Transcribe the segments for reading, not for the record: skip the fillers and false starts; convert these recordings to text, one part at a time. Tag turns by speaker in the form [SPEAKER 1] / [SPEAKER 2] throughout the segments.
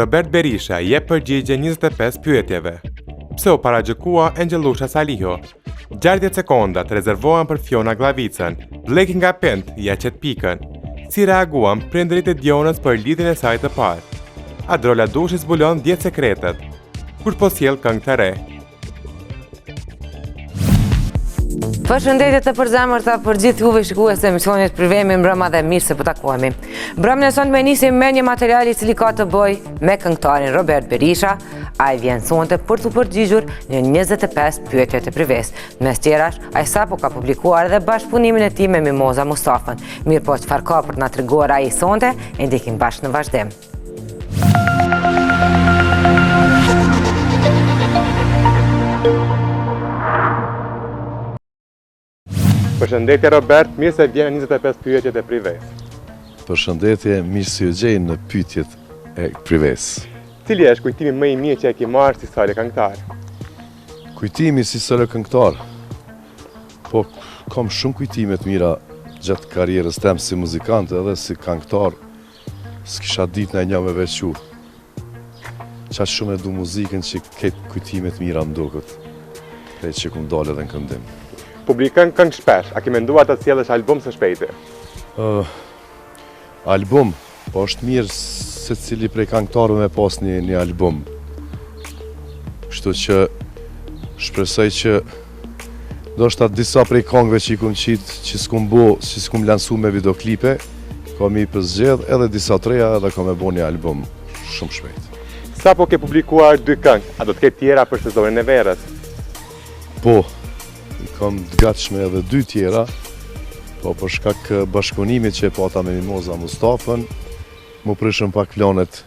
[SPEAKER 1] Robert Berisha jep përgjigje 25 pyetjeve. Pse u paragjykua Angelusha Salihu? 60 sekondat rezervohen për Fiona Glavicën. Bleki nga Pent ja qet pikën. Si reaguan prindërit e Dionës për lidhjen e saj të parë? Adrola Dushi zbulon 10 sekretet. Kur po sjell këngë të re?
[SPEAKER 2] Përshëndetje të përzemërta për gjithë juve shikues të emisionit Privemi mbrëma dhe mirë se po takohemi. Mbrëmën e sonte nisim me një material i cili ka të bëjë me këngëtarin Robert Berisha. Ai vjen sonte për të përgjigjur në 25 pyetje të prives. Mes tjerash, ai sapo ka publikuar edhe bashkëpunimin e tij me Mimoza Mustafën. Mirë po çfarë ka për të na treguar ai sonte, e ndiqim bashkë në vazhdim.
[SPEAKER 1] Përshëndetje Robert, mirë se vjen 25 pyetjet e prives.
[SPEAKER 3] Përshëndetje, mirë se ju gjej në pyetjet e prives.
[SPEAKER 1] Cili është kujtimi më i mirë që e ke marrë si solo këngëtar?
[SPEAKER 3] Kujtimi si solo këngëtar? Po, kam shumë kujtime të mira gjatë karrierës tem si muzikant edhe si këngëtar. S'kisha ditë në një me veçu. Qa shumë e du muzikën që ketë kujtime të mira më duket. Krejt që kum dalë edhe në këndim.
[SPEAKER 1] Publikon këngë shpesh, a ke menduar të sjellësh album së shpejti?
[SPEAKER 3] Album, po është mirë se cili prej këngëtarëve me pas një album. Kështu që shpresoj që ndoshta disa prej këngëve që i kum qitë, që s'kum lansu me videoklipe, kam i përzgjedh edhe disa treja edhe kam e bo një album shumë shpejt.
[SPEAKER 1] Sa po ke publikuar 2 këngë, a do të ketë tjera për sezonin e verës?
[SPEAKER 3] Po, kam të gatshme edhe 2 tjera, po për shkak bashkëpunimit që e pata me Mimoza Mustafën, mu prishëm pak planet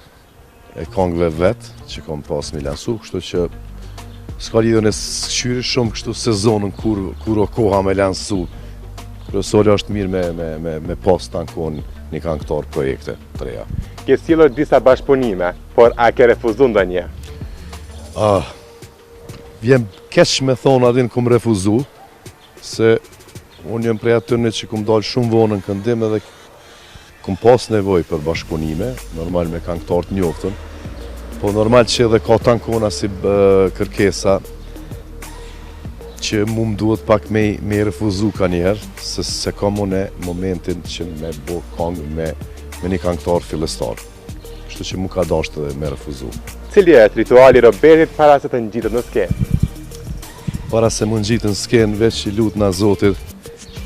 [SPEAKER 3] e këngëve vetë, që kam pas me lansu, kështu që s'ka lidhën e shqyri shumë kështu sezonën kur o koha me lansu. Kryesori është mirë me pas të ankon një këngëtar projekte të reja.
[SPEAKER 1] Ke sjellur disa bashkëpunime, por a ke refuzu ndonjë?
[SPEAKER 3] Vjen keq me thonë adin kum refuzu, se unë jem prej atyre që kum dalë shumë vonë në këndim edhe kum pas nevoj për bashkëpunime, normal me këngëtar të njoftën, po normal që edhe ka tankona si kërkesa që mu më duhet pak me refuzu ka njerë, se kam une momentin që me bo këngë me një këngëtar fillestar. Kështu që mu ka dasht edhe me refuzu.
[SPEAKER 1] Cili është rituali Robertit para se të ngjitet në skenë?
[SPEAKER 3] Para se më ngjitë në skenë, veç që lutë nga Zotit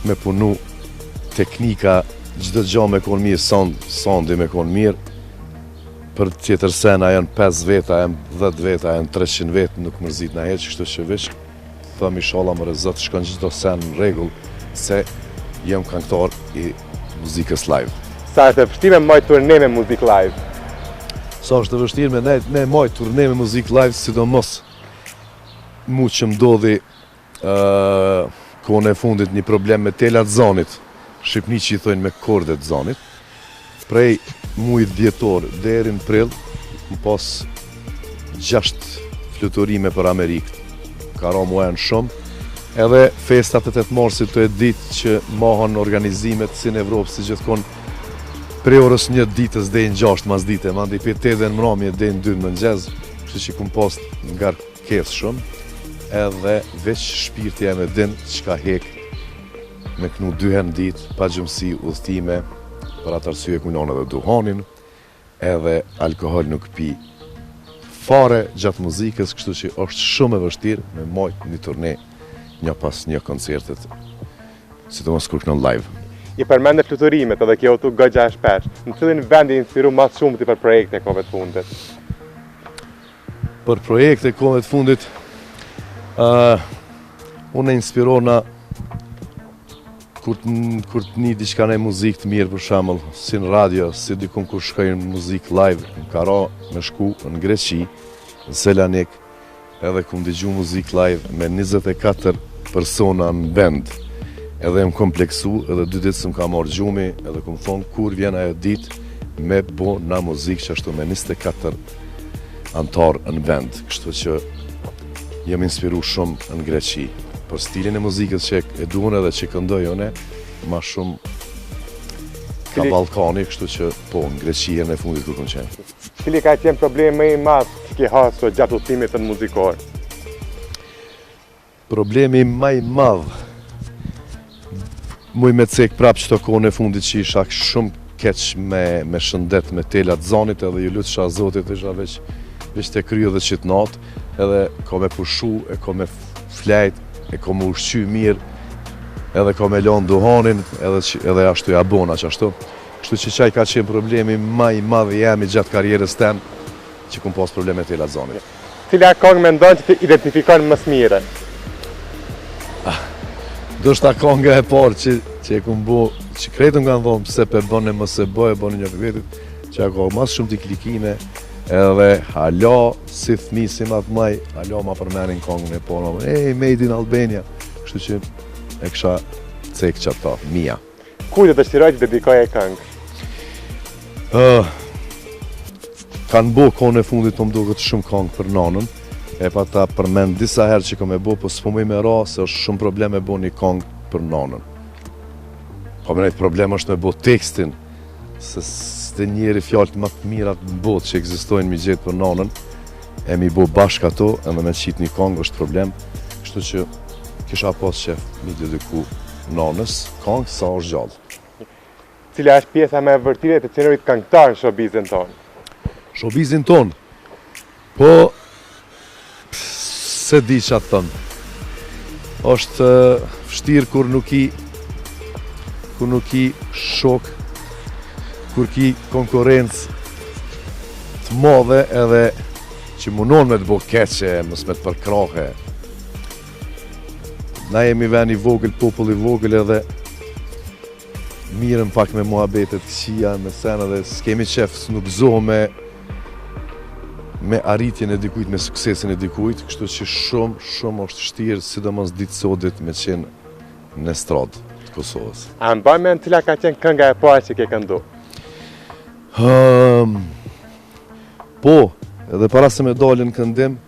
[SPEAKER 3] me punu teknika, gjithë gjë me konë mirë, sondi me konë mirë. Për tjetër sena janë 5 veta, janë 10 veta, janë 300 vetë, nuk mërzit nga heqë, kështu që veç thëm i shala më rezët, shkon gjithë senë në regull, se jem këngëtar i muzikës live.
[SPEAKER 1] Sa është e vështirë me majtë turne me muzikë live?
[SPEAKER 3] Sa është e vështirë me majtë turne me muzikë live, sidomos mu që mdodhi kone e fundit një problem me telat zonit, Shqipni që i thojnë me kordet zonit, prej mujt dhjetor deri në prill, më pas 6 fluturime për Amerikë, ka ra muajnë shumë, edhe festat e 8 marsit të e ditë që mahon organizimet si në Evropë, si gjithkon prej orës 1 ditës dhe në 6 mas dite, mandi për 8 dhe në mramje dhe në 2 në mëngjez, kështu që kum pas nga kes shumë, edhe veç shpirti e me din që ka hek me kënu 2 herë në ditë, pa gjumësi udhëtime, për atë arsye kujnon edhe duhanin, edhe alkohol nuk pi fare gjatë muzikës, kështu që është shumë e vështirë me majtë një turne një pas një koncertet, si të mos kur kënon live.
[SPEAKER 1] I përmende fluturimet edhe kjo tu gëgja shpesh, në cilin vend i inspiru mas shumë ti për projekte e kove të fundit?
[SPEAKER 3] Për projekte e kove të fundit, unë e inspirona kur të një diçka në muzikë të mirë për shembull, si në radio, si dikun kur shkojnë muzikë live, ka ra me shku në Greqi, në Selanik, edhe kum dëgju muzikë live me 24 persona në band. Edhe më kompleksu, edhe 2 ditë së më ka marrë gjumi, edhe kum thonë kur vjen ajo ditë me bo na muzikë që ashtu me 24 antar në band. Kështu që jem inspiru shumë në Greqi. Për stilin e muzikës që e duhen edhe që këndoj une, ma shumë ka Ballkani, kështu që po, në Greqi e në fundit kur kënë qenë.
[SPEAKER 1] Cili ka qenë problemi më i madh që ke hasur gjatë udhëtimit tënd muzikor?
[SPEAKER 3] Problemi më i madh muj me cek prap qëto kohën e fundit që isha shumë keq me shëndet me telat zonit edhe ju lutësha Zotit isha veç të kryo dhe qitë natë edhe ko me pushu, e ko me flejt, e ko me ushqy mirë edhe ko me lonë duhanin edhe ashtu ja bona që ashtu. Kështu që qaj ka qenë problemi ma i madh jemi gjatë karierës tem që kum pas probleme telat zonit.
[SPEAKER 1] Cila këngë mendon që të identifikon më së mire?
[SPEAKER 3] Do shta konga e parë që e kum bo, që kretëm kanë thonë pëse pe bëne më se bëhe, bëne një vetit, që ka mas shumë t'i klikime, edhe hala, si thmi, si matë maj, hala ma përmenin kongën e parë, made in Albania, kështu që e kësha cek që ta, mia.
[SPEAKER 1] Kujt të dëshiroj të dedikoj e këngë?
[SPEAKER 3] Kanë bo kohën e fundit të më duket shumë kongë për nanën, e pa ta përmend disa herë që kom e bo, po s'po më me ra se është shumë problem e bo një kongë për nanën. Po me nejtë problem është me bo tekstin, se s'te njeri fjallët më të mirat në botë që egzistojnë mi gjetë për nanën, e mi bo bashkë ato, edhe me qitë një kongë është problem, kështu që kisha pas qef mi dediku nanës, kongë sa është gjallë.
[SPEAKER 1] Cila është pjesa me vërtire të qenurit këngëtar në showbizin tonë?
[SPEAKER 3] Showbizin tonë? Po, se di që atë thëmë. është vështirë kur nuk i shok, kur ki konkurencë të madhe edhe që munon me të bo keqe, mës me të përkrahe. Na jemi ven i vogël, popull i vogël edhe mirën pak me muhabetet qia, me sen edhe s'kemi qef, s'nuk zohë me arritjen e dikujt, me suksesin e dikujt, kështu që shumë është vështirë, sidomos ditë sodit me qenë në estradë të Kosovës.
[SPEAKER 1] A më bëjmë në cila ka qenë kënga e parë që ke këndu?
[SPEAKER 3] Po, edhe para se me dalin këndim,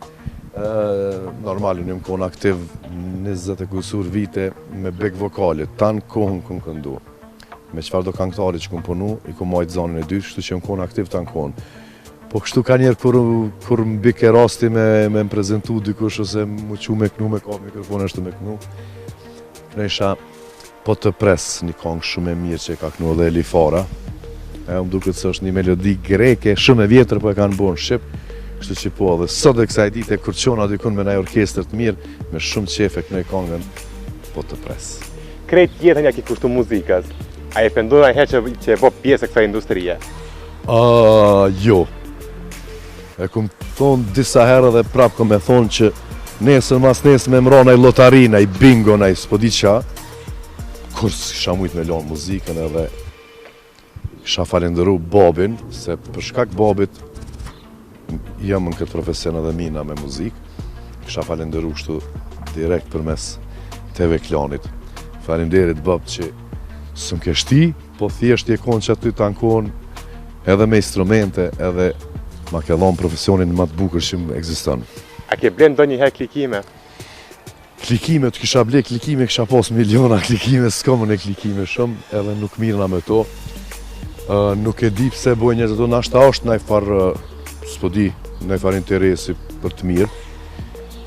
[SPEAKER 3] normalin jëm konë aktiv 20 e kusur vite me back vokalit, tanë kohën këm këndu. Me qëfar do këngëtari që këm punu, i këm majtë zanën e dysh, kështu që jëm konë aktiv tanë kohën. Po kështu ka njerë kur më bike rasti me më prezentu dikush ose më qu me kënu, me ka mikrofon është me kënu. Ne isha po të pres një kongë shumë e mirë që ka kënu edhe Elifara. Më duket se është një melodi greke, shumë e vjetër po e kanë bo në Shqip. Kështu që po edhe sot dhe kësa e dite kur qona dikun me nëjë orkestër të mirë, me shumë qefe kënu e kongën po të pres.
[SPEAKER 1] Krejt jetën ja ki kushtu muzikës. A e pendu në herë që e bo pjesë e kësa industrije?
[SPEAKER 3] Jo. E kum thonë disa herë dhe prapë kom e thonë që nesër mas nesër me mra naj lotari, naj bingo, naj s'po di qa, kur s'isha mujt me lonë muzikën edhe isha falenderu babin, se për shkak babit jam në këtë profesion edhe mina me muzikë, isha falenderu kështu direkt për mes TV Klanit. Falenderit bab që s'm ke shti, po thjesht je konë që aty tankon edhe me instrumente edhe ma ke dhonë profesionin më të bukur që më egziston.
[SPEAKER 1] A ke blen do njëherë klikime?
[SPEAKER 3] Klikime, të kisha ble klikime, kisha pos miliona klikime, s'ka më në klikime shumë, edhe nuk mirëna me to. Nuk e di pse boj njerëz ato, nashta është najfar, s'po di, najfar interesi për të mirë,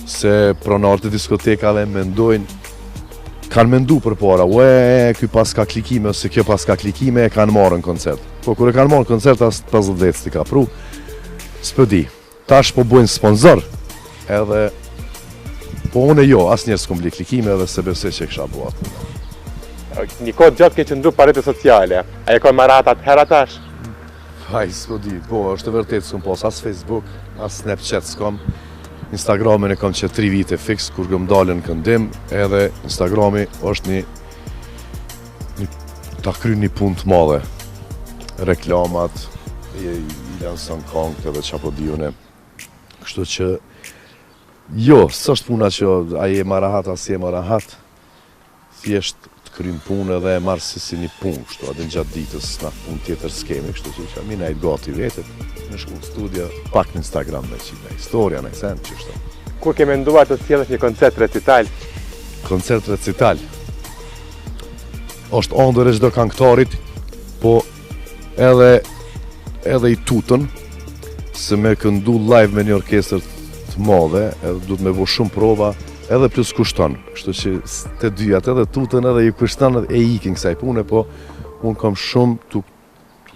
[SPEAKER 3] se pronarët e diskotekave mendojnë, kanë mendu për para, ky pas ka klikime, ose kjo pas ka klikime, e kanë marrë në koncert. Po, kur e kanë marrë në koncert, as 50 vec t'i ka pru, s'po di, tash po bojnë sponsor, edhe, po une jo, as njerë s'kom bli klikime edhe se besoj që e kësha buat.
[SPEAKER 1] Një kohë gjatë ke qëndru pa rrjete sociale, a e kon maratat herë atash?
[SPEAKER 3] Haj, s'po di, po, është e vërtet s'kom pos, as Facebook, as Snapchat s'kom, Instagramin e kom që 3 vite fix, kur gëm dalën në këndim, edhe Instagrami është ta kry një punë të madhe, reklamat, i lansën kongët edhe qa po dijune. Kështu që, jo, s'është puna që a je marahat, as je marahat, thjesht të krym punë edhe e marrë si një punë, kështu, adin gjatë ditës, na punë tjetër s'kemi, kështu që mi najtë gati vetet, në shku në studio, pak në Instagram me qitë, historia, në sen, qështu.
[SPEAKER 1] Kur ke menduar të sjellësh një koncert recital?
[SPEAKER 3] Koncert recital? Është ondër e çdo këngëtarit, po edhe i tutën, se me këndu live me një orkestër të madhe, edhe duhet me bo shumë prova, edhe plus kushton. Kështu që të dyjat edhe tutën edhe i kushton e ikin kësaj pune, po unë kam shumë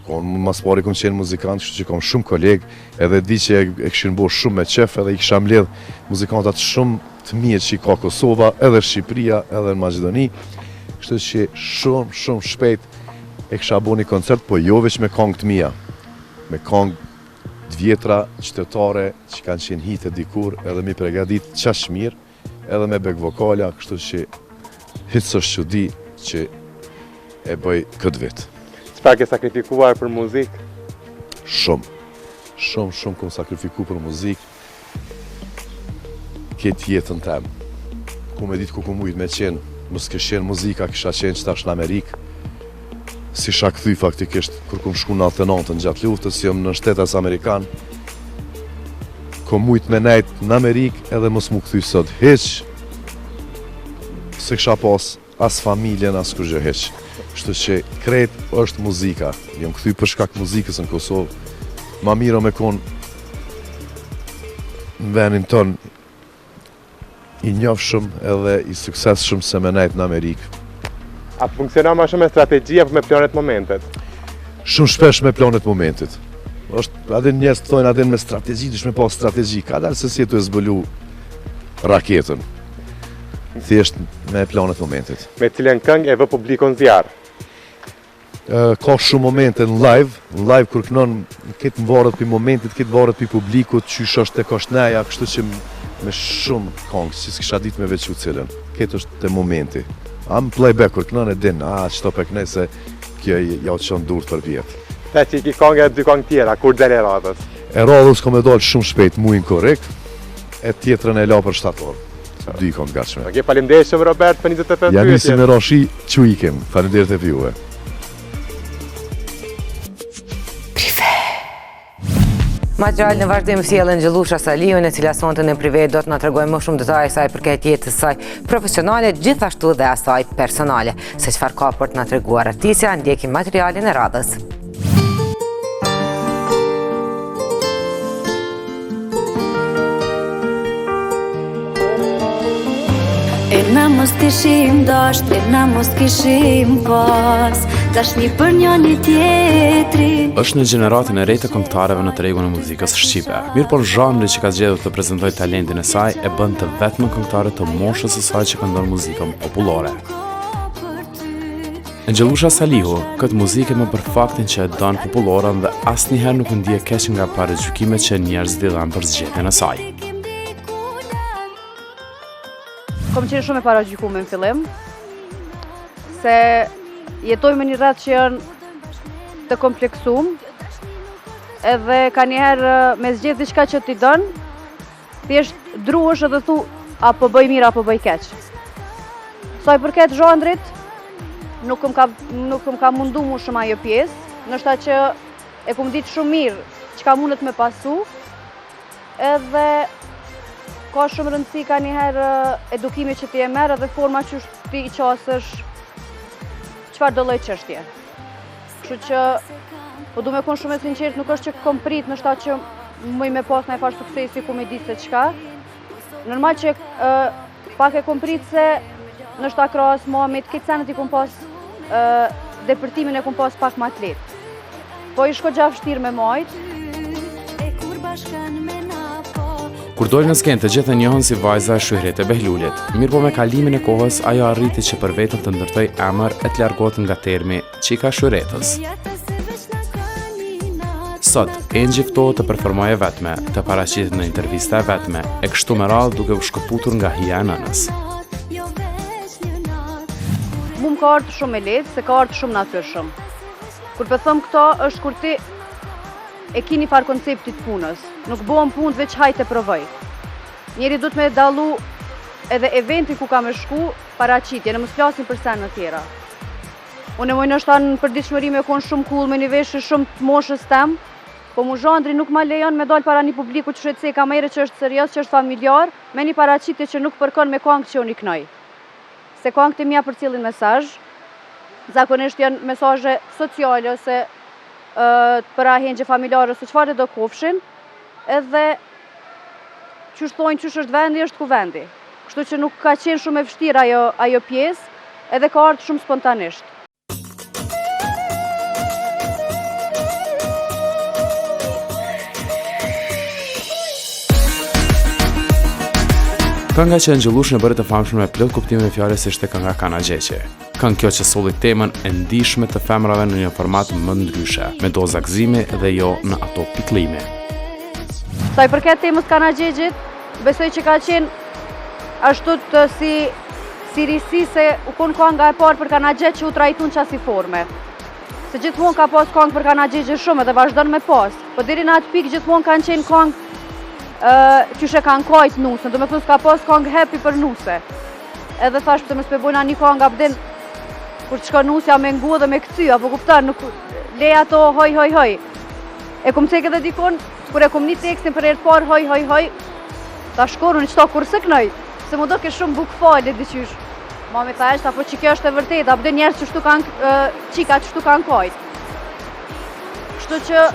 [SPEAKER 3] mas pari kom qenë muzikant, kështu që kam shumë kolegë, edhe di që e këshin bo shumë me qef, edhe i kisha mbledh muzikantat shumë të mirë që i ka Kosova, edhe Shqipëria, edhe në Maqedoni. Kështu që shumë shpejt e kisha bo një koncert, po jo veç me këngë të mia, me këngë të vjetra, qytetare, që kanë qenë hite dikur, edhe mi pregadit qash mirë, edhe me back vokala, kështu që hiç s'është çudi që e bëj këtë vit.
[SPEAKER 1] Çfarë ke sakrifikuar për muzikë?
[SPEAKER 3] Shumë kom sakrifiku për muzikë. Këtë jetën tem. Ku me ditë ku mujt me qenë, mos ke qenë muzika, kisha qenë që tash në Amerikë. Si isha kthy faktikisht, kur kom shku në 99 gjatë luftës, jam në shtetas Amerikan. Kom mujt me nejt në Amerikë edhe mos mu kthy sot hiq. Se kisha pas as familjen, as kur gjë hiq. Kështu që krejt është muzika. Jam kthy për shkak muzikës në Kosovë. Ma miro me konë në venin ton i njofshëm edhe i suksesshëm se me nejt në Amerikë.
[SPEAKER 1] A funksionon më shumë me strategji apo me planet momentet?
[SPEAKER 3] Shumë shpesh me planet momentit. Adin njerëz të thojnë adin me strategji, dush me pas strategji. Ka dalë se si e të zbulu raketën. Thjesht me planet momentit.
[SPEAKER 1] Me cilën këngë e vë publikon zjarë?
[SPEAKER 3] Ka shumë momente në live kur kënon këtë varet për momentit, këtë varet për publikut, qysh është të koshtneja, kështu që me shumë këngë, që s'kisha ditë me veçu cilën. Këtë është të momenti. A më playback kur kënon e din, qëto për kënej se kjo ja u qënë durët për vjetë.
[SPEAKER 1] Te që i ki këngë e dy këngë tjera, kur del e radhës?
[SPEAKER 3] E radhës kom e dalë shumë shpejt, mujnë korrekt, e tjetrën e la për 7 orë. Dy këngë gatshme.
[SPEAKER 1] Ok, faleminderit shumë Robert për 25 pyetje.
[SPEAKER 3] Ja nisi me rashi, që ikem, faleminderit e juve.
[SPEAKER 2] Material në vazhdim sjellën Gjellusha Saliun, e cila sonte në prive do të na tregojë më shumë detaje saj përket jetës saj profesionale, gjithashtu dhe asaj personale. Se çfarë ka për të na treguar artistja, ndjekim materialin e radhës.
[SPEAKER 4] E na mos kishim dasht, e na mos kishim pas, tash një për një tjetri.
[SPEAKER 5] Është në gjeneratën e re të këngëtarëve në tregun e muzikës shqipe. Mirë po zhanri që ka zgjedhur të prezantojë talentin e saj e bën të vetëm këngëtare të moshës së saj që këndon muzikën popullore. Gjellusha Salihu, këtë muzikë më për faktin që e don populloren dhe asnjëherë nuk ndje keq nga paragjykimet që njerëzit i dhanë për zgjedhjen e saj.
[SPEAKER 6] Kom qenë shumë e paragjykuar në fillim, se jetojmë në një rreth që janë të kompleksum, edhe ka njëherë me zgjedh diçka që t'i don, thjesht druhesh edhe thu apo bëj mirë apo bëj keq. Sa i përket zhandrit, nuk më ka mundu mu shumë ajo pjesë, ndoshta që e kum ditë shumë mirë çka mundet me pasu, edhe ka shumë rëndësi ka njëherë edukimi që ti e merë edhe forma që ti i qasësh çfarë do lloj çështje. Kështu që po du me konë shumë e sinqert, nuk është që kom prit ndoshta që mëj me pas ndonjë farë suksesi ku me di se çka. Normal që pak e kom prit se ndoshta krahas momit këtë senet i kom pas depërtimin e kom pas pak më të lehtë. Po i shko gjatë vështirë me majt.
[SPEAKER 5] Kur doli në skenë të gjithë e njohën si vajza e Shuhret e Behlulit, mirë po me kalimin e kohës ajo arriti që për vetën të ndërtoj emër e të largohet nga termi Qika Shuhretës. Sot, Engji ftohet të performojë vetme, të paraqitet në intervista e vetme, e kështu me radhë duke u shkëputur nga hija e nënës.
[SPEAKER 6] Mu më ka ardhur shumë e lehtë, se ka ardhur shumë natyrshëm. Kur po them këto është kur ti e ki një farë konceptit punës. Nuk bëhem punë veç hajtë e provoj. Njeri du të me dallu edhe eventi ku ka me shku paraqitje, në mos flasin për senë në tjera. Unë e mojnë është ta në përditshmëri me konë shumë cool, me një veshë shumë të moshës tem, po mu zhandri nuk ma lejon me dalë para një publiku që shëtë se ka mejre që është serios, që është familjar, me një paraqitje që nuk përkon me këngë që unë i knoj. Se këngët e mia për cilin mesazh, zakonisht janë mesazhe sociale ose për ahengje familjare ose çfarë do kofshin, edhe qysh thonë qysh është vendi, është ku vendi. Kështu që nuk ka qenë shumë e vështirë ajo pjesë, edhe ka ardhur shumë spontanisht.
[SPEAKER 5] Kënga që Angjelush në bëri të famshme me plot kuptimin e fjalës ishte kënga Kana Gjeqe. Këngë kjo që solli temën e ndihshme të femrave në një format më ndryshe, me doza gëzimi dhe jo në ato pikëllime.
[SPEAKER 6] Sa i përket temës Kana Gjeqit, besoj që ka qenë ashtu të si risi se u kon kënga e parë për Kana Gjeqe që u trajtun qasi forme. Se gjithmonë ka pas këngë për Kana Gjeqe shumë dhe vazhdon me pas, po deri në atë pikë gjithmonë kanë qenë këngë qyshe kanë kajt nusën, do me thënë s'ka pas këngë happy për nuse. Edhe thash pëse më spebojna një këngë abdin, kur që ka nusja me ngu dhe me këcy, apo kuptan, nuk leja ato hoj hoj hoj. E kum cek edhe dikon, kur e kum një tekstin për erë parë hoj hoj hoj, ta shkoru në qëta kur së knoj, se mu do ke shumë buk falit diqysh. Mami tha eshte, apo që kjo është e vërtet, abdin njerës që shtu kanë, qika që shtu kanë kajt. Kështu që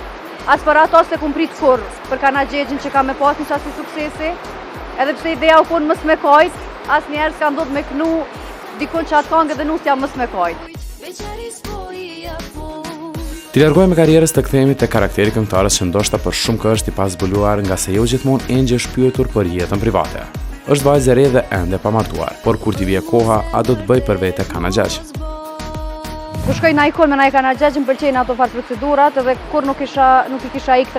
[SPEAKER 6] as për ato se kum prit kur për Kana Gjeqin që ka me pas një qasi suksesi, edhe pse ideja u konë mës me kajt, as njerës ka ndodh me knu dikon që atë këngë edhe nusja mës me kajt.
[SPEAKER 5] T'i largojmë karrierës të kthehemi te karakteri këngëtarës që ndoshta për shumë kohë është i paszbuluar nga se jo gjithmonë Angel është pyetur për jetën private. Është vajzë e re dhe ende pa martuar, por kur t'i vije koha, a do të bëj për vete Kana Gjeq?
[SPEAKER 6] Kur shkoj na ikon me na i Kana Gjeqe, më pëlqejnë ato farë procedurat edhe kur nuk i kisha ik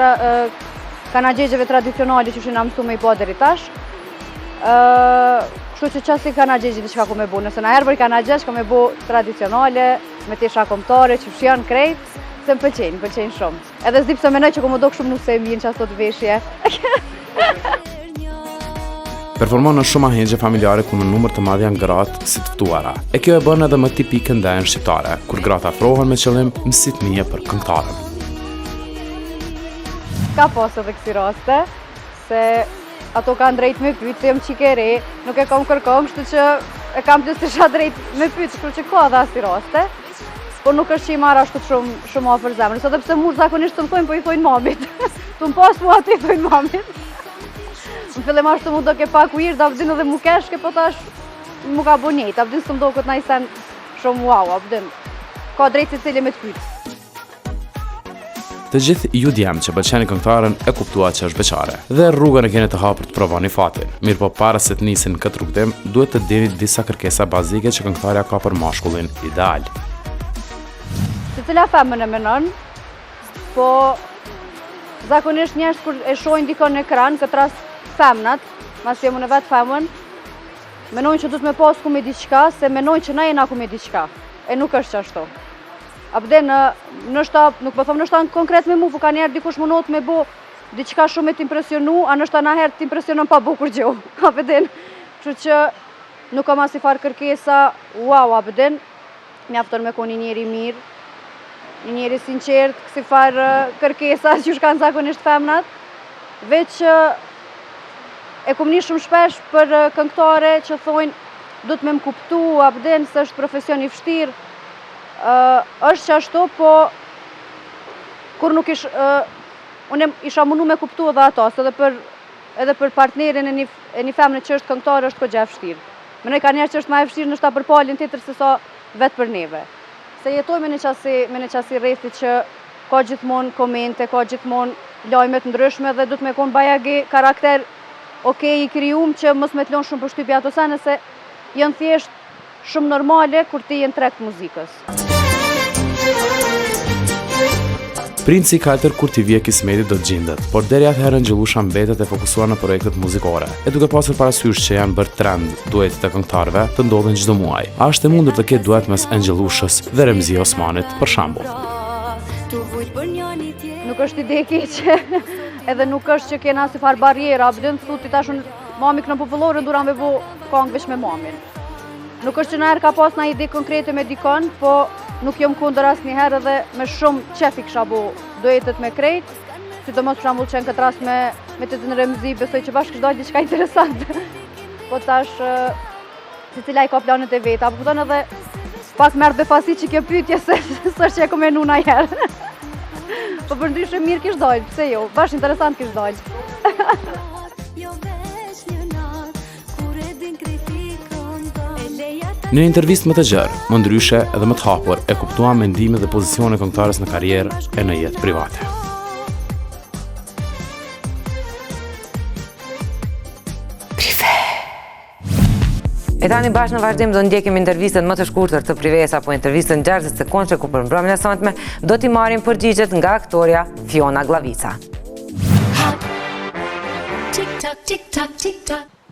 [SPEAKER 6] Kana Gjeqeve tradicionale që shina mësu me i po deri tash. Kështu që qasi Kana Gjeqe di qka ku me bu. Nëse na herë për Kana Gjeqe ka me bu tradicionale, me tisha komtare që fshion krejt, se më pëlqejnë shumë. Edhe s'di pse menoj që ku më do shumë nuk se e mbinë që ato të veshje.
[SPEAKER 5] Performon në shumë ahengje familjare ku në numër të madh janë gratë si të ftuara. E kjo e bën edhe më tipike ndajën shqiptare, kur gratë afrohen me qëllim mësitnie për këngëtarën.
[SPEAKER 6] Ka pas edhe kësi raste, se ato kanë drejt me pyet, se jam qike re, nuk e kam kërkom, kështu që e kam të stisha drejt me pyet, kështu që ka dhe asi raste, por nuk është që i marrë ashtu shumë afër zemrës, edhe pse murë zakonisht të më thojnë, po i thojnë mamit. Të më pas mua të i thojnë mamit. Në fillim ashtu mu do ke pak ujirë, da vdin edhe mu keshke, po tash mu ka bo njejt, abdin së më do këtë na i sen shumë wow, abdin. Ka drejt si cili me të pyt.
[SPEAKER 5] Të gjithë ju djemë që pëlqeni këngëtarën e kuptua që është beqare, dhe rrugën e keni të hapur të provoni fatin. Mirë po para se të nisin këtë rrugëtim, duhet të dini disa kërkesa bazike që këngëtarja ka për mashkullin ideal.
[SPEAKER 6] Se cila femën e menon, po zakonisht njerëz kur e shohin dikon në ekran, këtë rast femnat, mas jemu në vetë femën, menojnë që du të me pas ku me diqka, se menojnë që na jena ku me diqka, e nuk është që ashtu. Abden, nuk po thom nështa në konkret me mu, po ka njerë dikush munot me bo diqka shumë e t'impresionu, a nështa na herë t'impresionon pa bo kur gjo. Abden, që që nuk kam as i farë kërkesa, wow, abden, mjafton me ko një njeri mirë, një njeri sinqert, kësi farë kërkesa që shkanë zakonisht femnat, veç e kum një shumë shpesh për këngëtare që thojnë du të me më kuptu, abden, se është profesion i vështirë, është që ashtu, po kur nuk unë isha mundu me kuptu edhe ato, edhe për partnerin e një femnë që është këngëtare është kogja e vështirë. Menoj ka njerë që është ma e vështirë nështë ta për palin tjetër se sa vetë për neve. Se jetoj me një qasi rrethi që ka gjithmonë komente, ka gjithmonë lajmet ndryshme dhe du të me konë bajagi karakter i kryum që mos me t'lon shumë për shtypja ato sene se janë thjesht shumë normale kur ti jenë trekt muzikës.
[SPEAKER 5] Princi i katër kur t'i vije kismeti do të gjendet, por deri atëherë Angjelusha mbetet e fokusuar në projektet muzikore, e duke pasur parasysh që janë bërë trend duetit të këngëtarëve të ndodhin çdo muaj. A është e mundur të ketë duet mes Angjelushës dhe Remzi Osmanit, për shembull?
[SPEAKER 6] Nuk është ide e keqe, edhe nuk është që kena si farë barjera, abdin thuti tashun mami kënë popullore duran me bo kongë veç me mamin. Nuk është që në herë ka pas na ide konkrete me dikon, po nuk jom kundër asë njëherë edhe me shumë qefi kësha bo duetet me krejt, si do mos për shambull që në këtë rast me të të në Remzi, besoj që bashkë është dojtë diçka interesant. Po tash, si cila i ka planet e veta, po pëton edhe pak merë befasi që kjo pytje se së që e ku menu na herë. Po Po për ndryshe mirë kish dalë, pse jo? Bash interesant kish dalë.
[SPEAKER 5] Në një intervistë më të gjerë, më ndryshe edhe më të hapur, e kuptuam mendimet dhe pozicionet e këngëtares në karrierë e në jetë private.
[SPEAKER 2] E tani bashkë në vazhdim do ndjekim intervistën më të shkurtër të Prives apo intervistën 60 sekondë ku për mbrëmjen e sonte do t'i marrim përgjigjet nga aktoria Fiona Glavica.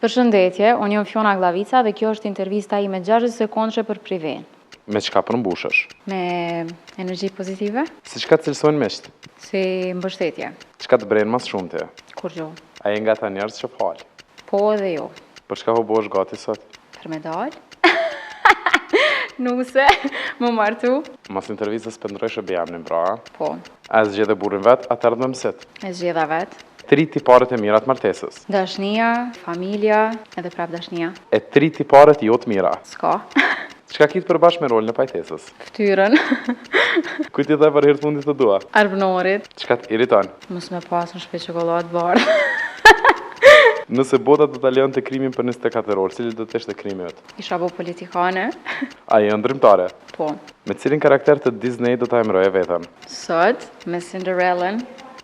[SPEAKER 7] Përshëndetje, unë jam Fiona Glavica dhe kjo është intervista ime 60 sekondëshe për Priven.
[SPEAKER 5] Me çka përmbushesh?
[SPEAKER 7] Me energji pozitive,
[SPEAKER 5] Si çka cilësojnë mesht?
[SPEAKER 7] si mbështetje,
[SPEAKER 5] Çka të brenë mas shumë të?
[SPEAKER 7] kur gjo.
[SPEAKER 5] A e nga ta njerës që falë?
[SPEAKER 7] Po edhe jo,
[SPEAKER 5] Për çka po bosh gati sot?
[SPEAKER 7] për me dalë. Nuse, më martu.
[SPEAKER 5] Mas intervistës pëndroj shë bëjam një mbra.
[SPEAKER 7] Po,
[SPEAKER 5] A zgjedhe burrin vet, atëherë do mësit.
[SPEAKER 7] e zgjedha vetë.
[SPEAKER 5] 3 tiparet e mira të martesës.
[SPEAKER 7] Dashnia, familja, edhe prap dashnia.
[SPEAKER 5] E 3 tiparet jo të mira.
[SPEAKER 7] S'ka.
[SPEAKER 5] Çka ki të përbash me rolin e pajtesës?
[SPEAKER 7] Ftyrën.
[SPEAKER 5] Kujt i dhe për herë të fundit të dua?
[SPEAKER 7] Arbënorit.
[SPEAKER 5] Çka të iriton?
[SPEAKER 7] Mos me pas në shpe çokoladë bardhë.
[SPEAKER 5] Nëse bota do ta lejonte krimin për 24 orë, cili do të ishte krimi jot?
[SPEAKER 7] Isha bo politikane.
[SPEAKER 5] A je ndrymtare?
[SPEAKER 7] Po.
[SPEAKER 5] Me cilin karakter të Disney do ta emroje veten?
[SPEAKER 7] Sot, me Cinderellën.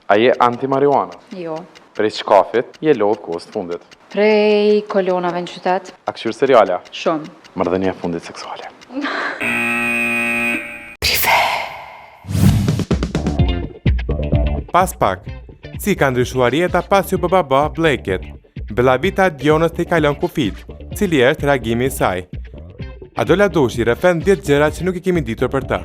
[SPEAKER 5] A je anti-marijuana?
[SPEAKER 7] Jo.
[SPEAKER 5] Prej shkafit, je lodh kohës të fundit.
[SPEAKER 7] Prej kolonave në qytet.
[SPEAKER 5] A këshyr seriale?
[SPEAKER 7] Shumë.
[SPEAKER 5] Marrëdhënia e fundit seksuale.
[SPEAKER 1] Pas pak, si ka ndryshuar jeta pas ju baba Blake-it, Bellavita Dionës të i kalon kufit, cili është reagimi i saj. A do la dushi rrëfen 10 gjëra që nuk i kemi ditur për ta.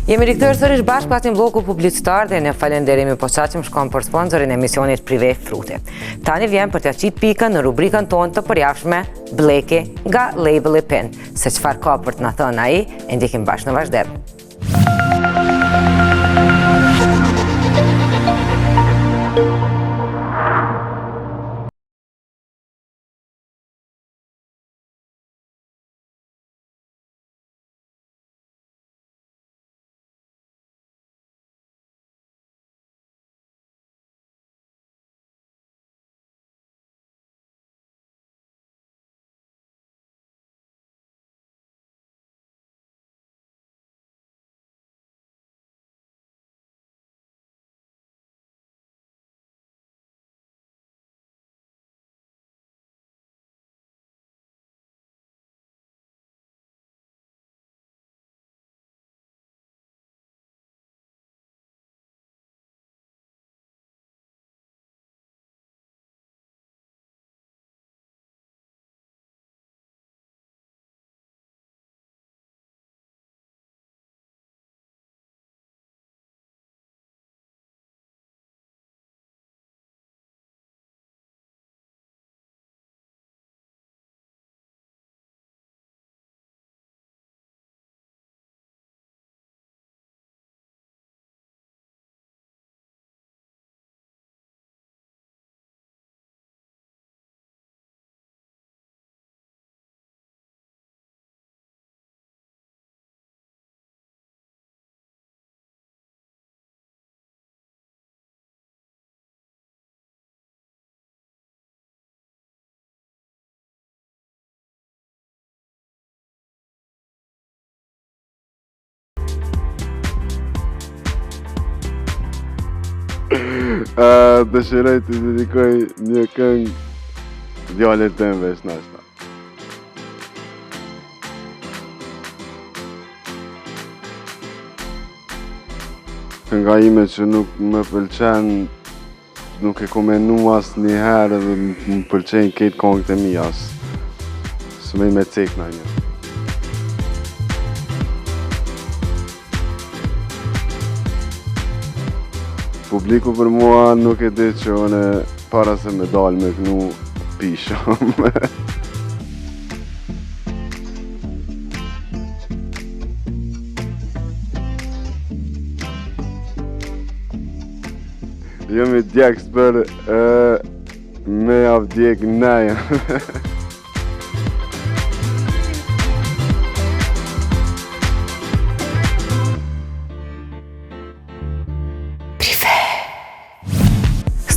[SPEAKER 2] Jemi rikthyer sërish bashkë pas një bloku publicitar dhe ne falenderimi posaçëm shkon për sponsorin e emisionit prive Fruti. Tani vjen për t'ja qit pikën në rubrikën tonë të përjashme Bleki nga labeli Pin. Se çfarë ka për të na thënë ai, e ndikim bashkë në vazhdim.
[SPEAKER 8] Dëshiroj të dedikoj një këngë djalit tem veç nashta. Kënga ime që nuk më pëlqen, nuk e komenu as një herë dhe më pëlqen këtë këngët e mija, së me cek në një. Publiku për mua nuk e di që unë para se me dalë me kënu pishëm. Jemi djekës për me avdjek neja.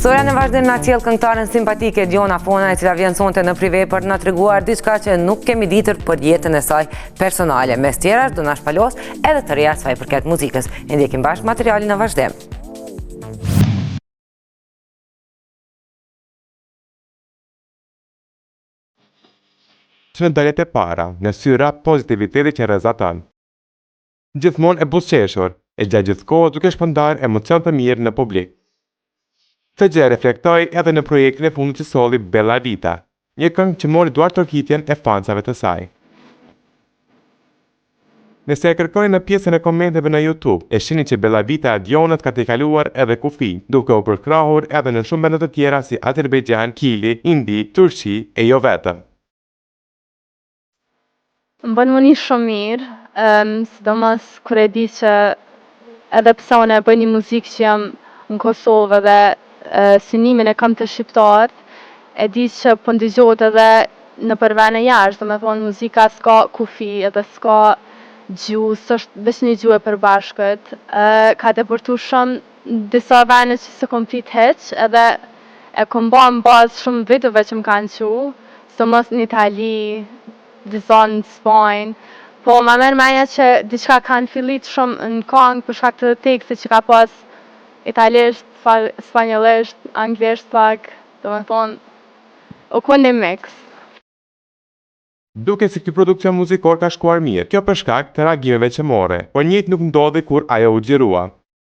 [SPEAKER 2] Historia në vazhdim na sjell këngëtaren simpatike Diona Fona, e cila vjen sonte në prive për të na treguar diçka që nuk kemi ditur për jetën e saj personale. Mes tjerash do na shpalos edhe të reja sa i përket muzikës. E ndjekim bashkë materialin në vazhdim.
[SPEAKER 1] Që në daljet e para, në syra pozitiviteti që rrezaton. Gjithmonë e buzëqeshur, e gjatë gjithë kohës duke shpërndar emocion të mirë në publik. Të gjë reflektoi edhe në projektin e fundit që solli Bella Vita, një këngë që mori duart tërkitjen e fansave të saj. Nëse e kërkoni në pjesën e komenteve në YouTube, e shihni që Bella Vita e Dionës ka të kaluar edhe kufi, duke u përkrahur edhe në shumë vende të tjera si Azerbajxhan, Kili, Indi, Turqi e jo vetëm.
[SPEAKER 9] Më bën më një shumë mirë, sidomos kur e di që edhe pse unë e bëj një muzikë që jam në Kosovë dhe synimin e kam të shqiptarët, e di që po ndëgjohet edhe në për vene jashtë, do me thonë muzika s'ka kufi edhe s'ka gjuhë, s'është veç një gjuhë e përbashkët. Ka depërtu shumë disa vene që se kom prit heq, edhe e kom ba në bazë shumë videove që më kanë qu, sidomos në Itali, disa në Spanjë, po ma merr menja që diçka kanë fillit shumë në këngë për shkak të tekstit që ka pas italisht, spanjollisht, anglisht pak, do me thonë, u kon një mix.
[SPEAKER 1] Duke si ky produksion muzikor ka shkuar mirë, kjo për shkak të reagimeve që morre, por njëjtë nuk ndodhi kur ajo u xhirua.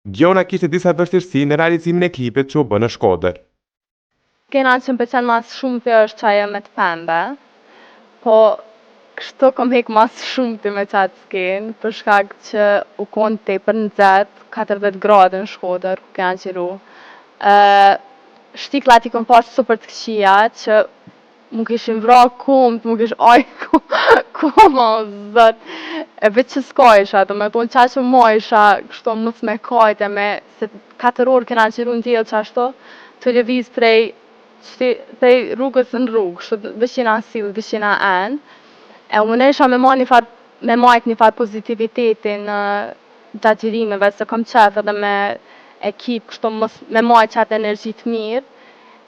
[SPEAKER 1] Diona kishte disa vështirësi në realizimin e klipit që u bë në Shkodër.
[SPEAKER 9] Kena që më pëlqen mas shumë është qaja me të pembe, po kështu kom hek mas shumë të me qatë skenë, për shkak që u konë tepër nxehtë, 40 gradë në Shkodër, ku kanë qiru. Shtiklat i kom pas super të këqija, që mu kishin vra kumt, mu kish kuma o zët. E veç që s'ka isha, do me thonë qa që ma isha, kështu mos me kajte me, se 4 orë kena qiru në tjelë qashtu, të lëviz prej rrugës në rrugë, kështu vëshina silë, vëshina enë. E unë isha me majt një farë pozitivitetin në gjatëgjirimeve, se kom qef edhe me ekip, kështu me majt qatë energji të mirë.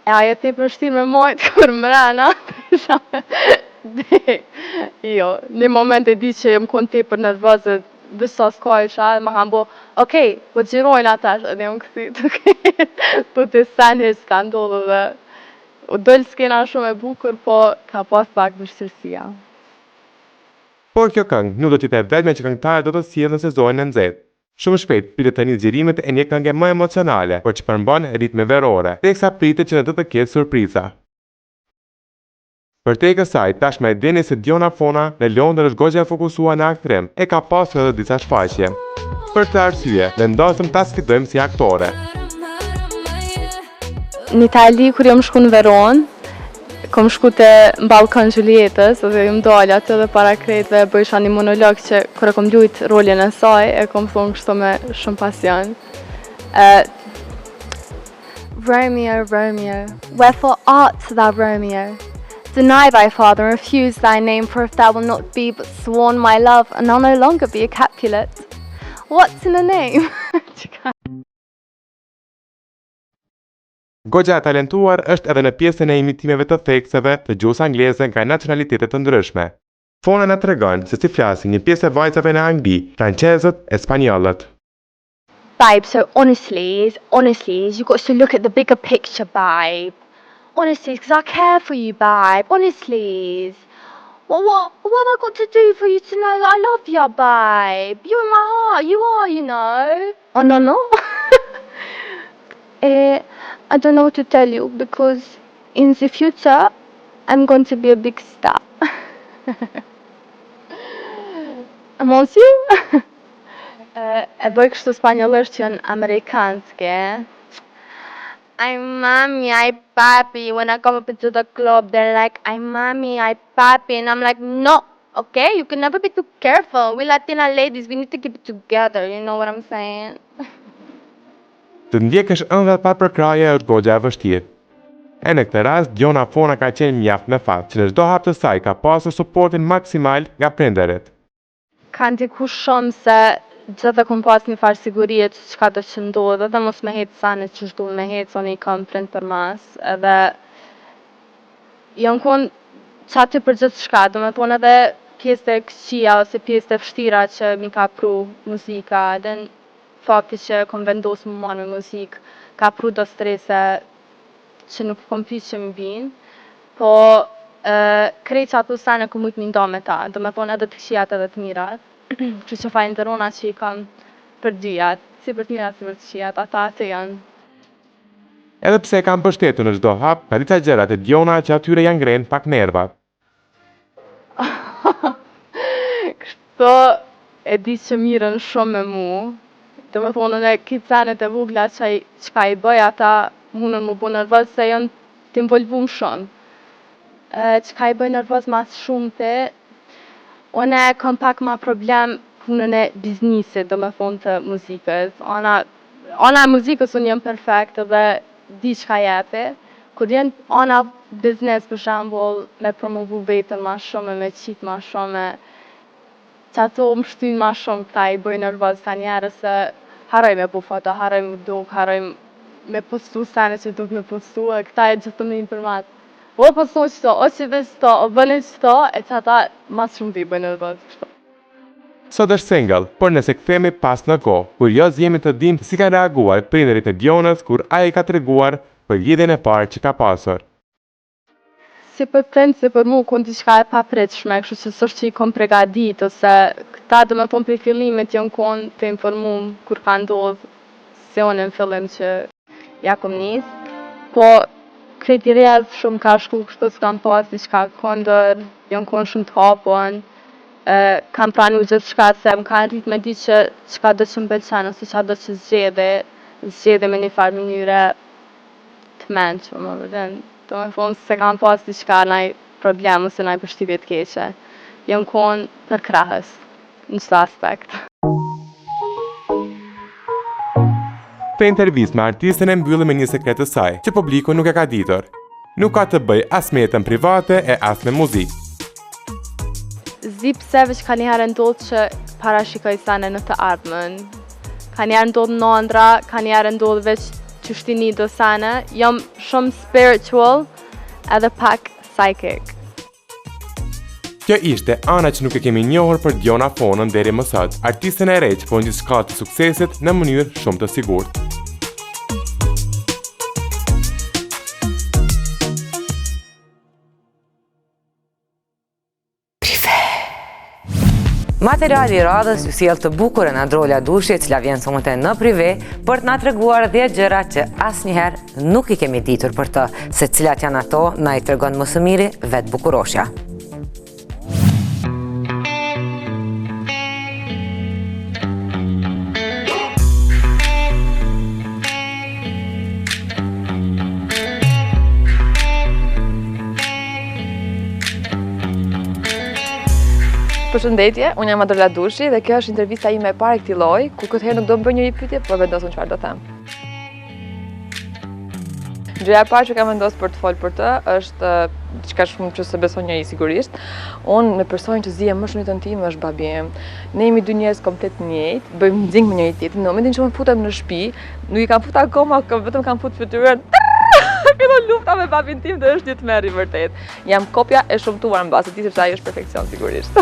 [SPEAKER 9] E ajo te përshtirë me majt kur mrena, isha me jo, një moment e di që jem konë te për nervozë, disa s'ka isha, dhe ma kam bo, okej, po gjirojnë atash, edhe jam këthit, okej, po të senjë s'ka ndodhë dhe u dollë s'kena shumë e bukur, po ka pas pak vështirësia.
[SPEAKER 1] Por kjo këngë nuk do t'i të vetme që këngëtarët do të sjellë në sezonin e nxehtë. Shumë shpejt pritet të nisë xhirimet e një këngë më emocionale, por që përmban ritme verore, teksa pritet që në të ketë surpriza. Për te kësaj, tashme e dini se Diona Fona në Londër është goxha e fokusuar në aktrim, e ka pasur edhe disa shfaqje. Për këtë arsye, vendosëm ta sfidojmë si aktore.
[SPEAKER 9] Në Itali, kur jam shku në Veronë, kom shku te Ballkon Julietës, dhe jam dalë atë dhe para kretve bëjsha një monolog që kur e kom lujt rolin e saj, e kom thonë kështu me shumë pasion. Romeo, Romeo, wherefore art thou Romeo? Deny thy father and refuse thy name, for if thou will not be but sworn my love, and I'll no longer be a Capulet. What's in a name?
[SPEAKER 1] Goxha e talentuar është edhe në pjesën e imitimeve të thekseve të gjuhës angleze nga nacionalitetet të ndryshme. Fona na tregon se si flasin një pjesë e vajzave në Angli, francezët e spanjollët.
[SPEAKER 9] Babe, so honestly, you got to look at the bigger picture, babe. Honestly, because I care for you, babe. Honestly. What have I got to do for you to know that I love you, babe? You're in my heart, you are, you know. Oh, no. I don't know what to tell you, because in the future, I'm going to be a big star. Amongst you? E bëj kështu spanjollisht që janë amerikanske. I'm mommy, I papi. When I come up into the club, they're like, I'm mommy, I papi. And I'm like, no, okay? You can never be too careful. We Latina ladies, we need to keep it together. You know what I'm saying?
[SPEAKER 1] Të ndjekësh ëndra pa përkraje është goxha e vështirë. E në këtë rast, Diona Fona ka qenë mjaft me fat, që në çdo hap të saj ka pasur suportin maksimal nga prindërit.
[SPEAKER 9] Ka ndiku shumë se gjithë kom pas një farë sigurie që çka do që ndodhe dhe mos me hetë sane që shdu me hetë, so një kam prind për mas, edhe janë konë qati për gjithë shka, do me thonë edhe pjesë e këqia ose pjesë e fështira që mi ka pru muzika, edhe në fakti që kom vendosë më marrë me muzikë, ka pru do strese që nuk kom pishë që më vinë, po krejt që ato sene ku mujtë mi nda me ta, do me thonë edhe të këqijat edhe të mirat, që që falenderona që i kam për dyjat, si për të mirat si për të këqijat, ata atë janë.
[SPEAKER 1] Edhe pse kam mbështetur në çdo hap, ka disa gjërat e Diona që atyre janë ngrenë pak nervat.
[SPEAKER 9] Kështu e di që mirën shumë me mu, do me thonë në kitë senet e vugla që ka i bëj ata munën mu bu nervoz se janë t'involvum shumë. Që ka i bëj nervoz mas shumë të, one kam pak ma problem punën e biznisit, do me thonë të muzikës. Ana muzikës unë jem perfekt dhe di që ka jepi. Kur jenë ana biznes për shambull me promovu vetën ma shumë, me qitë ma shumë, që ato më shtynë ma shumë këta i bëj nervoz ka njerë se haroj me bu foto, haroj me duk, haroj me postu sene që duk me postu, e këta e gjithë të më një për matë. O postu qëto, o që dhe qëto, o bëni qëto, e që ata mas shumë t'i bëj nervoz qëto.
[SPEAKER 1] Sot është single, por nëse kthehemi pas në kohë, kurioz jemi të dimë si kanë reaguar prindërit e Dionës kur ai ka treguar për lidhjen e parë që ka pasur.
[SPEAKER 9] Si për prind, si për mu, kun diçka e papritshme, kështu që s'është që i kom pregadit, ose këta do me thonë për fillimit janë konë të informum kur ka ndodhë se unë në fillim që ja kom nis. Po, krejt i rrjedh shumë ka shku kështu s'kam pas diçka kondër, janë konë shumë të hapun. kam pranu gjithçka se më kanë rrit me di që çka do që m'pëlqen ose çka do që zgjedhe me një farë mënyre të mençme, më vjen. Do me thonë se kam pas diçka naj problem ose naj përshtypje të keqe. Jam kon për krahës në çdo aspekt.
[SPEAKER 1] Këtë intervistë me artistën e mbylli me një sekret të saj, që publiku nuk e ka ditur. Nuk ka të bëj as me jetën private e as me muzikë.
[SPEAKER 9] Zi pse veç ka njëherë ndodhë që parashikoj sene në të ardhmen. Ka njëherë ndodhë në ndra, ka njëherë ndodhë veç qështini do sene. Jam shumë spiritual edhe pak psychic.
[SPEAKER 1] Kjo ishte ana që nuk e kemi njohur për Diona Fonën deri më sot, artistën e re që po gjithçka të suksesit në mënyrë shumë të sigurt.
[SPEAKER 2] Materiali i radhës ju sjell të bukurën Androla Dushi, e cila vjen sonte në prive për të na treguar 10 gjëra që asnjëherë nuk i kemi ditur për të, se cilat janë ato na i tregon më së miri vet bukuroshja.
[SPEAKER 10] Përshëndetje, unë jam Androla Dushi dhe kjo është intervista ime e parë e këtij lloji, ku këtë herë nuk do më bëj njëri pyetje, por vendosëm çfarë do them. Gjëja e parë që kam vendosur për të folur për të është diçka shumë që se beson njëri sigurisht. Unë me personin që zihem më shumë në jetën time është babi im. Ne jemi dy njerëz komplet të njëjtë, bëjmë nxink me njëri tjetrin. Në momentin që unë futem në shtëpi, nuk i kam futur akoma, vetëm kam futur fytyrën. Fillon lufta me babin tim dhe është një tmerr i vërtet. Jam kopja e shumtuar mbas atij sepse ai është perfekcion sigurisht.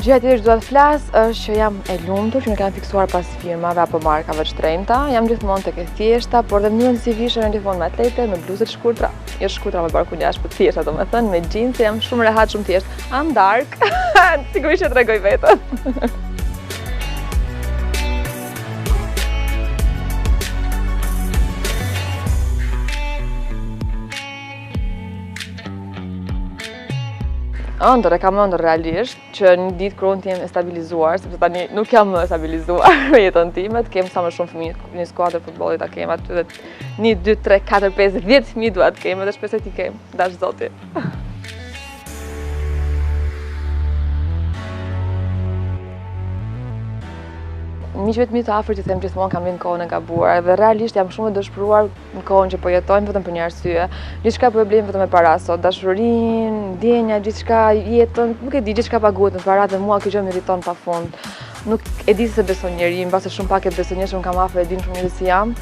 [SPEAKER 10] Gjëja tjetër që dua të flas është që jam e lumtur që nuk kam fiksuar pas firmave apo markave të shtrenjta. Jam gjithmonë tek e thjeshta, por dhe mënyrën si vishën jam gjithmonë me atlete, me bluzë të shkurtra, jo shkurtra me barkun jashtë, po thjeshta domethënë, me jeans, jam shumë rehat, shumë thjesht. I'm dark. Sigurisht e tregoj veten. Ëndër, e kam ëndër realisht që një ditë kur unë t'jem e stabilizuar, sepse tani nuk jam më e stabilizuar me jetën time, të kem sa më shumë fëmijë, një skuadër futbollit ta kem aty dhe 1, 2, 3, 4, 5, 10 fëmijë dua të kem dhe shpresoj t'i kem, dash Zoti. Miqvet mi të afërt që them gjithmonë kam në kohën e gabuar dhe realisht jam shumë e dëshpëruar në kohën që po jetojmë vetëm për një arsye. Gjithçka po e blejmë vetëm me para sot, dashurinë, ndjenja, gjithçka, jetën, nuk e di, gjithçka paguhet me para dhe mua kjo gjë më irriton pafund. Nuk e di se beson njeri, mbase shumë pak e beson njeri, shumë kam afër e din shumë mirë si jam.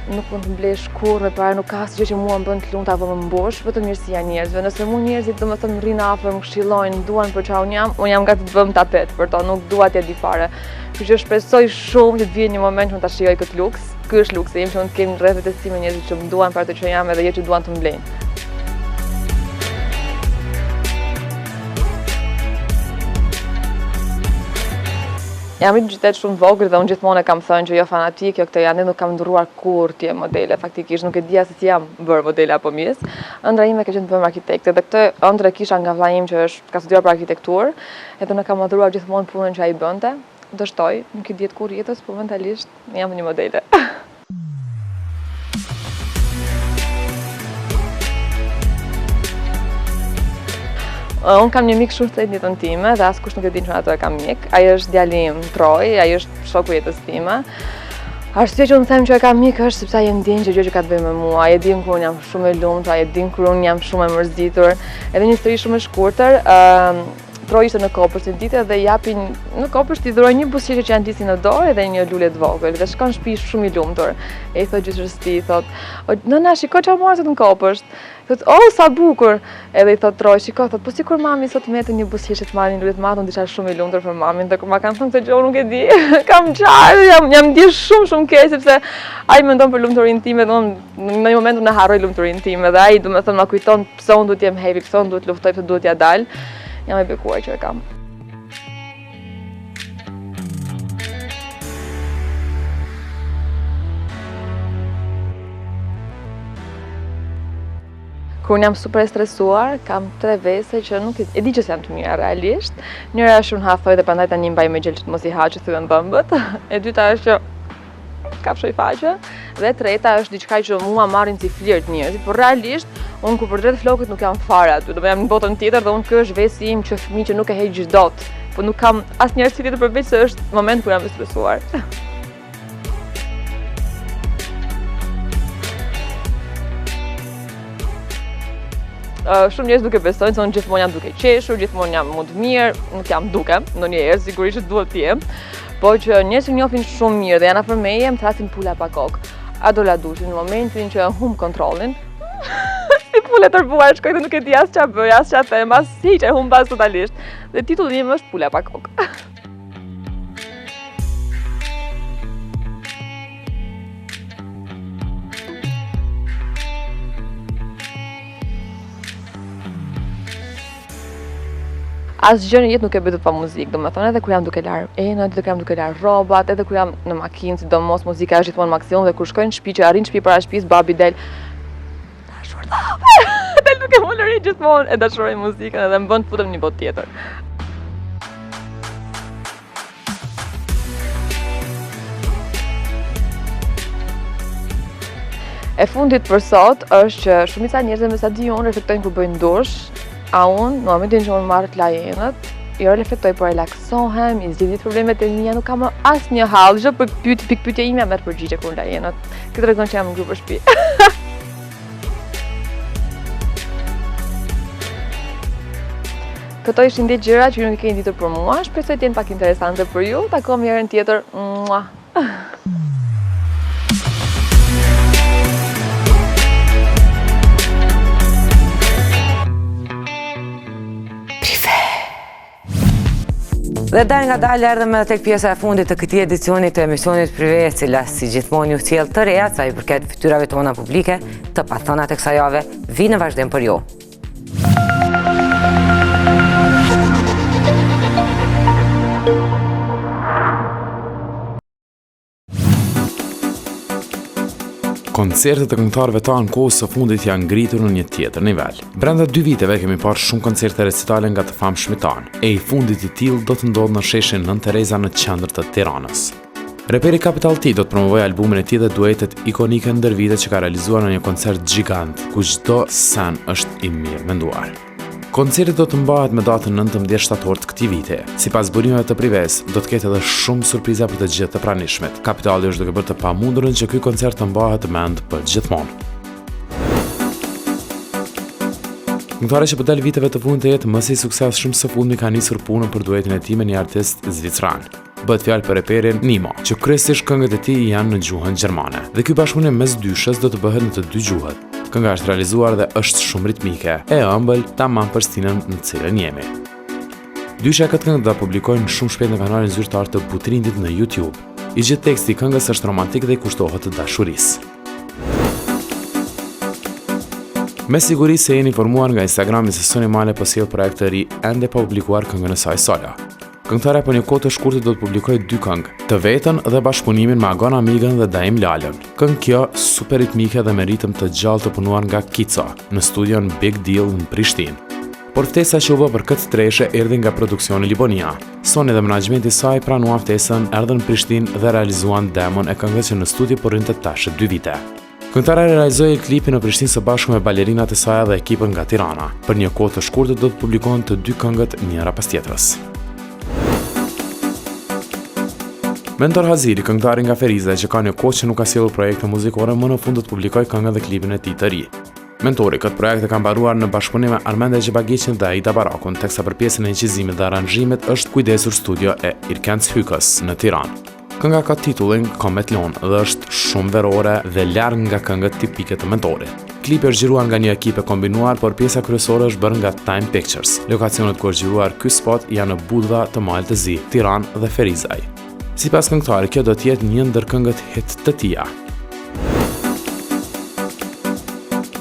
[SPEAKER 10] Nuk mund të mblesh kurrë me para, nuk ka asgjë që mua më bën të lumtur apo më mbosh, vetëm mirësia e njerëzve. Nëse mua njerëzit domethënë rrin afër, më këshillojnë, duan për çfarë unë jam gati të bëm tapet për to, nuk dua t'ja di fare. Kështu që shpresoj shumë që të vijë një moment që unë ta shijoj këtë luks. Ky është luksi im që unë të kem rreth vetes time njerëz që më duan për atë që jam edhe jo që duan të mblejnë. Jam rritur në qytet shumë vogël dhe unë gjithmonë e kam thënë që jo fanatik, jo këtë janë, nuk kam ndurruar kurrë të jem modele, faktikisht nuk e dija se si jam bërë modele apo mjes. Ëndra ime ka qenë të bëjmë arkitekte dhe këtë ëndrë kisha nga vllai im që ka studiuar për arkitekturë, edhe unë kam adhuruar gjithmonë punën që ai bënte. Dështoj, nuk i diet kur jetës, por mentalisht jam një modele. Unë kam një mik shumë të në jetën time dhe askush nuk e din që ato e kam mik. Ai është djali im Troj, ai është shoku i jetës time. Arsye që unë them që e kam mik është sepse ai e ndjen çdo gjë që ka të bëjë me mua. Ai e din kur unë jam shumë e lumtur, ai e din kur unë jam shumë e mërzitur. Edhe një histori shumë e shkurtër. Troj ishte në Kopësht një ditë dhe japin në Kopësht i dhuroi një buzëqeshje që janë disi në dorë dhe një lule të vogël dhe shkon në shtëpi shumë i lumtur. E i thot gjyshës tij, thot, "Nëna, shiko çfarë mora sot në Kopësht." Thot, "Oh, sa bukur." Edhe i thot Troj, "Shiko, thot, po sikur mami sot mete një buzëqeshje të marrin lule të madhe, unë disha shumë i lumtur për mamin." Dhe kur ma kanë thënë këtë gjë, nuk e di. Kam qarë, jam ndier shumë keq sepse ai mendon për lumturinë time dhe unë në një moment unë harroj lumturinë time dhe ai domethënë ma kujton pse unë duhet të jem happy, pse unë duhet të luftoj, pse duhet t'ja dal. Jam e bekuar që e kam. Kur jam super stresuar, kam 3 vese që nuk e di që janë të mira realisht. Njëra është unë hafoj dhe prandaj tani mbaj me gjel që të mos i ha që thyen dhëmbët. E dyta është që kafshoj faqe. Dhe treta është diçka që mua marrin si flirt njerëzit, por realisht unë kur përdret flokët nuk jam fare aty. Do të jam në botën tjetër dhe unë ky është vesi im që fëmijë që nuk e heq dot. Po nuk kam asnjë arsye tjetër përveç se është moment kur jam i stresuar. Shumë njerëz duke besojnë se unë gjithmonë jam duke qeshur, gjithmonë jam më të mirë, nuk jam duke, ndonjëherë sigurisht që duhet të jem, po që njerëzit njohin shumë mirë dhe janë afër meje, më thrasin pula pa kokë. A do la dushin në momentin që humb kontrollin. Si pula tërbuar, shkoj dhe nuk e di as ç'a bëj, as ç'a them, as hiç e humbas totalisht. Dhe titulli im është Pula pa kokë. Asgjë në jetë nuk e bëj pa muzikë, domethënë edhe kur jam duke lar enët, edhe kur jam duke lar rrobat, edhe kur jam në makinë, sidomos muzika është gjithmonë maksimum dhe kur shkoj në shtëpi që arrin shtëpi para shtëpisë, babi del dashur dhave. Del duke më lëri gjithmonë e dashuroj muzikën edhe më bën të futem në një botë tjetër. E fundit për sot është që shumica njerëzve me sa di unë reflektojnë kur bëjnë dush. A unë, në momentin që unë marrë të lajenët, jo reflektoj, po relaksohem, i zgjidh problemet e mia, nuk kam asnjë hall, çdo pikpyetje ime merr përgjigje kur lajenët. Këtë tregon që jam në grup shtëpi. Këto ishin 10 gjëra që ju nuk e keni ditur për mua, shpresoj të jenë pak interesante për ju. Takohemi herën tjetër. Mua.
[SPEAKER 2] Dhe dal nga dalë erdhëm edhe tek pjesa e fundit të këtij edicioni të emisionit prive, e cila si gjithmonë ju sjell të reja sa i përket fytyrave tona publike, të pathënat e kësaj jave, vi në vazhdim për ju.
[SPEAKER 5] Koncertet e këngëtarëve tanë kohës së fundit janë ngritur në një tjetër nivel. Brenda 2 viteve kemi parë shumë koncerte recitale nga të famshmit tanë, e i fundit i tillë do të ndodhë në sheshin Nën Tereza në qendër të Tiranës. Reperi Capital T do të promovojë albumin e tij dhe duetet ikonike ndër vite që ka realizuar në një koncert gjigant, ku çdo sen është i mirë menduar. Koncerti do të mbahet me datën 19 shtator të këtij viti. Sipas burimeve të Prives, do të ketë edhe shumë surpriza për të gjithë të pranishmit. Kapitali është duke bërë të pamundurën që ky koncert të mbahet mend për gjithmonë. Këngëtarja që po del viteve të fundit të jetë më së suksesshëm së fundmi ka nisur punën për duetin e tij me një artist zvicran. Bëhet fjalë për reperin Nimo, që kryesisht këngët e tij janë në gjuhën gjermane. Dhe ky bashkëpunim mes dyshës do të bëhet në të dy gjuhët. Kënga është realizuar dhe është shumë ritmike, e ëmbël tamam për stinën në cilën jemi. Dysha këtë këngë do ta publikojnë shumë shpejt në kanalin zyrtar të Butrindit në YouTube. I gjithë teksti i këngës është romantik dhe i kushtohet të dashurisë. Me siguri se jeni informuar nga Instagrami se Sony Male po sjell projekt të ri ende pa publikuar këngën e saj solo. Këngëtarja për një kohë të shkurtër do të publikojë 2 këngë, të vetën dhe bashkëpunimin me Agon Amigën dhe Daim Lalën. Këngë kjo super ritmike dhe me ritëm të gjallë të punuar nga Kico në studion Big Deal në Prishtinë. Por ftesa që u bë për këtë treshe erdhi nga produksioni Libonia. Sony dhe menaxhmenti i saj pranuan ftesën, erdhën në Prishtinë dhe realizuan demon e këngës që në studio po rrinte tash 2 vite. Këngëtarja realizoi klipin në Prishtinë së bashku me balerinat e saj dhe ekipën nga Tirana. Për një kohë të shkurtër do të publikohen të 2 këngët njëra pas tjetrës. Mentor Haziri, këngëtari nga Ferizaj që ka një kohë që nuk ka sjellur projekte muzikore, më në fund do të publikojë këngën dhe klipin e tij të ri. Mentori këtë projekt e ka mbaruar në bashkëpunim me Armenda Xhebagiçin dhe Aida Barakun, teksa për pjesën e incizimit dhe aranxhimit është kujdesur studio e Irkens Hykës në Tiranë. Kënga ka titullin Kometlon dhe është shumë verore dhe larg nga këngët tipike të Mentorit. Klipi është xhiruar nga një ekip e kombinuar, por pjesa kryesore është bërë nga Time Pictures. Lokacionet ku është xhiruar ky spot janë në Budva të Malë të Zi, Tiranë dhe Ferizaj. Sipas këngëtarit, kjo do të jetë një ndër këngët hit të tija.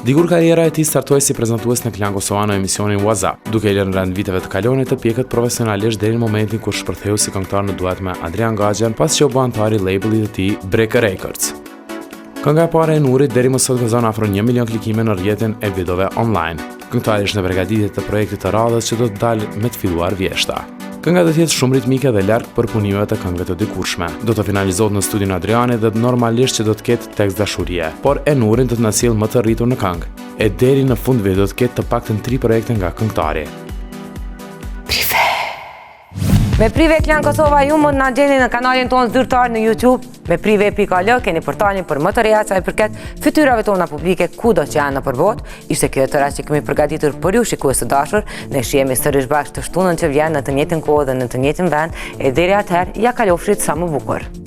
[SPEAKER 5] Dikur karriera e tij startoi si prezantues në Klan Kosova në emisionin WhatsApp, duke i lënë rend viteve të kaluara të pjekët profesionalisht deri në momentin kur shpërtheu si këngëtar në duet me Adrian Gaxhan, pas që u bë antar i labelit të tij Breaker Records. Kënga e parë e Nurit deri më sot gëzon afro 1 milion klikime në rrjetin e videove online. Këngëtari është në përgatitje të projektit të radhës që do të dalë me të filluar vjeshta. Kënga do të jetë shumë ritmike dhe larg për punimet e këngëve të dikurshme. Do të finalizohet në studion Adriani dhe normalisht që do të ketë tekst dashurie, por e Nurin do të na sjellë më të rritur në këngë. E deri në fund do të ketë të paktën 3 projekte nga këngëtari.
[SPEAKER 2] Me Prive Klan Kosova ju mund na gjeni në kanalin tonë zyrtar në YouTube me prive.al, keni portalin për më të reja sa i përket fytyrave tona publike kudo që janë nëpër botë. Ishte kjo të rast që kemi përgatitur për ju shikues të dashur. Ne shihemi sërish bashkë të shtunën që vjen në të njëjtën kohë dhe në të njëjtin vend. E deri atëherë ja kalofshit sa më bukur.